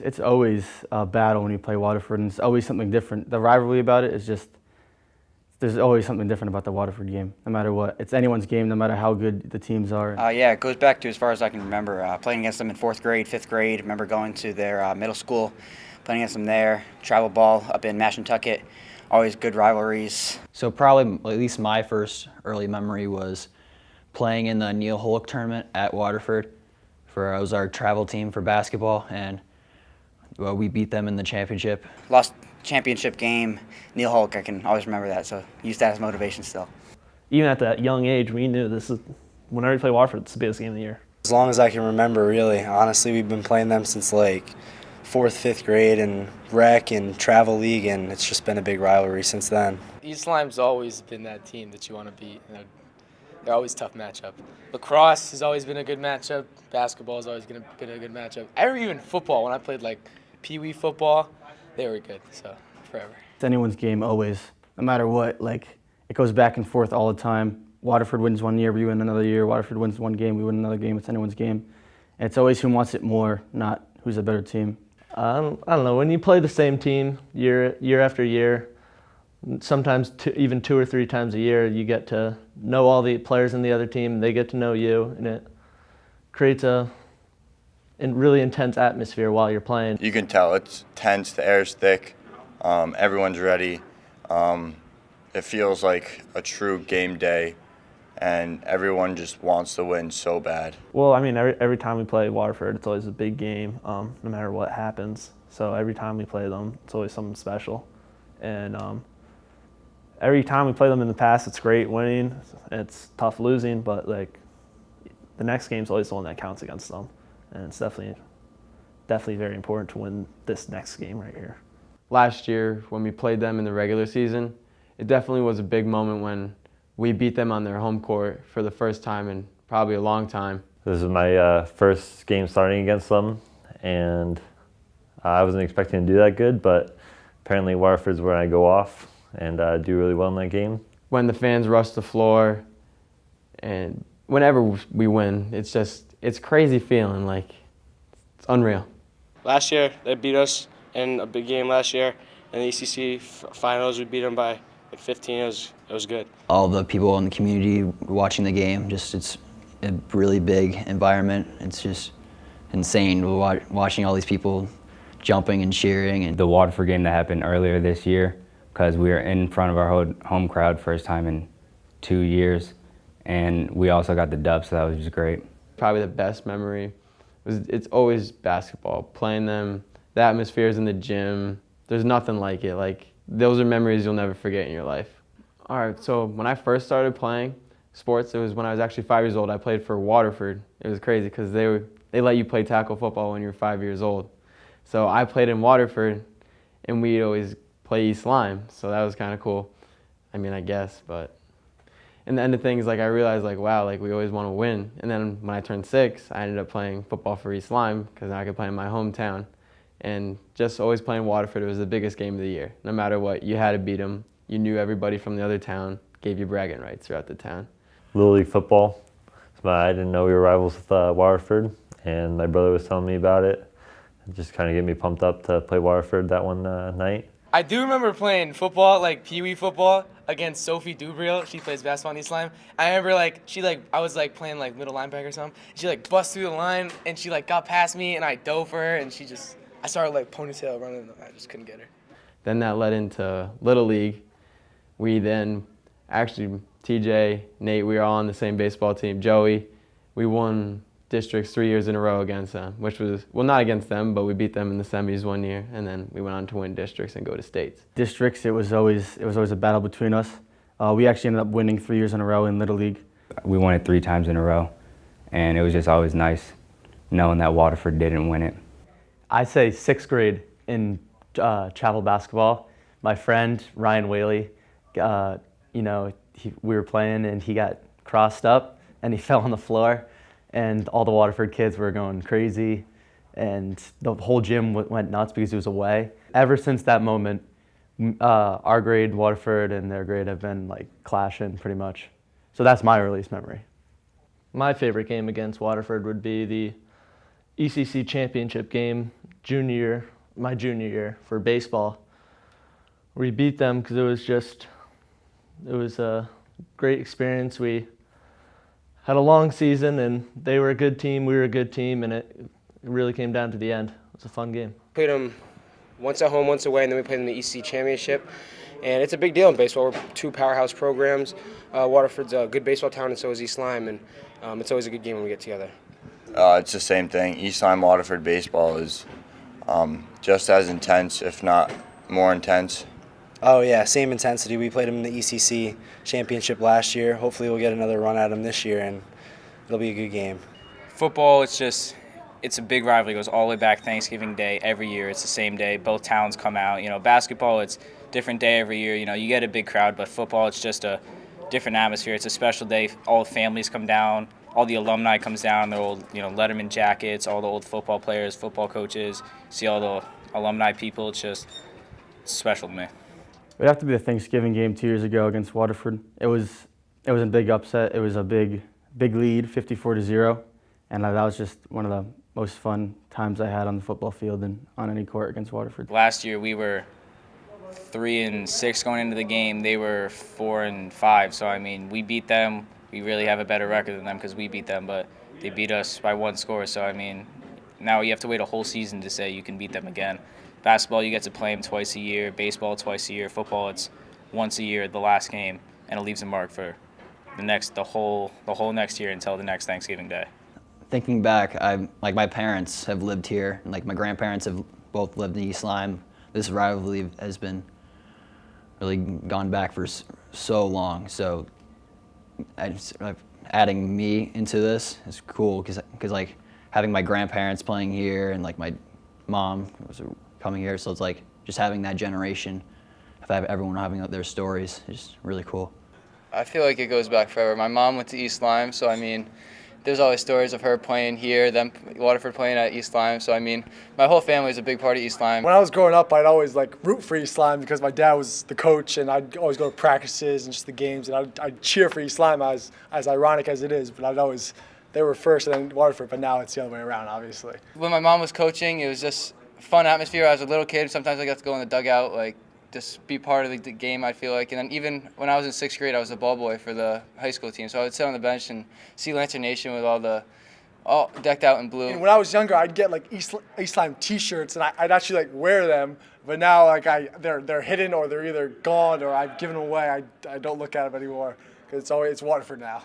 It's always a battle when you play Waterford, and it's always something different. The rivalry about it is just, there's always something different about the Waterford game, no matter what. It's anyone's game, no matter how good the teams are. Yeah, it goes back to as far as I can remember, playing against them in 4th grade, 5th grade. Remember going to their middle school, playing against them there, travel ball up in Mashantucket. Always good rivalries. So probably at least my first early memory was playing in the Neil Holk tournament at Waterford. It was our travel team for basketball, and we beat them in the championship. Lost championship game, Neil Holk, I can always remember that, so use that as motivation still. Even at that young age, we knew whenever we play Waterford, it's the biggest game of the year. As long as I can remember, really. Honestly, we've been playing them since like 4th, 5th grade and rec and travel league, and it's just been a big rivalry since then. East Lyme's always been that team that you want to beat. They're always a tough matchup. Lacrosse has always been a good matchup. Basketball has always been a good matchup. Even football, when I played like Pee-wee football, they were good, so forever. It's anyone's game always, no matter what. Like, it goes back and forth all the time. Waterford wins one year, we win another year. Waterford wins one game, we win another game. It's anyone's game. And it's always who wants it more, not who's a better team. I don't know, when you play the same team year after year, sometimes even 2 or 3 times a year, you get to know all the players in the other team, and they get to know you, and it creates a really intense atmosphere while you're playing. You can tell it's tense, the air's thick, everyone's ready. It feels like a true game day, and everyone just wants to win so bad. Well, I mean, every time we play Waterford, it's always a big game, no matter what happens. So every time we play them, it's always something special. And every time we play them in the past, it's great winning. It's tough losing, but like the next game's always the one that counts against them. And it's definitely very important to win this next game right here. Last year, when we played them in the regular season, it definitely was a big moment when we beat them on their home court for the first time in probably a long time. This is my first game starting against them, and I wasn't expecting to do that good, but apparently Waterford's where I go off and do really well in that game. When the fans rush the floor, and whenever we win, it's crazy feeling, like, it's unreal. Last year, they beat us in a big game last year. In the ECC finals, we beat them by like 15. It was good. All the people in the community watching the game, it's a really big environment. It's just insane watching all these people jumping and cheering. And the Waterford game that happened earlier this year, because we were in front of our home crowd first time in 2 years, and we also got the dub, so that was just great. Probably the best memory it's always basketball. Playing them, the atmospheres in the gym, there's nothing like it. Like, those are memories you'll never forget in your life. All right, so when I first started playing sports, it was when I was actually 5 years old. I played for Waterford. It was crazy because they let you play tackle football when you're 5 years old. So I played in Waterford, and we'd always play East Lyme, so that was kind of cool. I mean, I guess, but. And the end of things, like, I realized, like, wow, like, we always want to win. And then when I turned 6, I ended up playing football for East Lyme because now I could play in my hometown. And just always playing Waterford, it was the biggest game of the year. No matter what, you had to beat them. You knew everybody from the other town, gave you bragging rights throughout the town. Little League football. I didn't know we were rivals with Waterford, and my brother was telling me about it. It just kind of get me pumped up to play Waterford that one night. I do remember playing football, like Pee-wee football, against Sophie Dubriel. She plays basketball in East Lyme. I remember I was playing playing middle linebacker or something. She bust through the line and she got past me and I dove for her and I started ponytail running and I just couldn't get her. Then that led into Little League. We then actually, TJ, Nate, we were all on the same baseball team. Joey, we won districts 3 years in a row against them, which was, well, not against them, but we beat them in the semis one year, and then we went on to win districts and go to states. Districts, it was always a battle between us. We actually ended up winning 3 years in a row in Little League. We won it 3 times in a row, and it was just always nice knowing that Waterford didn't win it. I'd say 6th grade in travel basketball. My friend, Ryan Whaley, we were playing and he got crossed up and he fell on the floor. And all the Waterford kids were going crazy, and the whole gym went nuts because he was away. Ever since that moment, our grade, Waterford, and their grade have been clashing pretty much. So that's my earliest memory. My favorite game against Waterford would be the ECC championship game my junior year for baseball. We beat them because it was a great experience. We had a long season, and they were a good team, we were a good team, and it really came down to the end. It was a fun game. Played them once at home, once away, and then we played them in the ECC championship. And it's a big deal in baseball. We're two powerhouse programs. Waterford's a good baseball town, and so is East Lyme, and it's always a good game when we get together. It's the same thing. East Lyme Waterford baseball is just as intense, if not more intense. Oh yeah, same intensity. We played them in the ECC championship last year. Hopefully we'll get another run at them this year, and it'll be a good game. Football, it's a big rivalry. It goes all the way back Thanksgiving Day every year. It's the same day. Both towns come out. You know, basketball, it's different day every year. You know, you get a big crowd, but football, it's just a different atmosphere. It's a special day. All the families come down. All the alumni comes down. Their old, Letterman jackets. All the old football players, football coaches. See all the alumni people. It's special to me. It would have to be the Thanksgiving game 2 years ago against Waterford. It was a big upset. It was a big lead, 54-0, and that was just one of the most fun times I had on the football field and on any court against Waterford. Last year we were 3-6 going into the game. They were 4-5. So I mean, we beat them. We really have a better record than them because we beat them, but they beat us by 1 score. So I mean, now you have to wait a whole season to say you can beat them again. Basketball, you get to play them twice a year. Baseball, twice a year. Football, it's once a year, the last game, and it leaves a mark for the whole next year until the next Thanksgiving Day. Thinking back, my parents have lived here, and my grandparents have both lived in East Lyme. This rivalry has been really gone back for so long. So adding me into this is cool because having my grandparents playing here and my mom was coming here, so it's just having that generation of everyone having their stories is really cool. I feel like it goes back forever. My mom went to East Lyme, so I mean, there's always stories of her playing here, then Waterford playing at East Lyme. So I mean, my whole family is a big part of East Lyme. When I was growing up, I'd always root for East Lyme because my dad was the coach, and I'd always go to practices and just the games, and I'd cheer for East Lyme, as ironic as it is, but they were first and then Waterford, but now it's the other way around, obviously. When my mom was coaching, it was just a fun atmosphere. I was a little kid. Sometimes I got to go in the dugout, just be part of the game, I feel like. And then even when I was in 6th grade, I was a ball boy for the high school team. So I would sit on the bench and see Lantern Nation with all decked out in blue. And when I was younger, I'd get East Lyme T-shirts, and I'd actually wear them. But now they're hidden, or they're either gone, or I've given them away. I don't look at them anymore because it's Waterford now.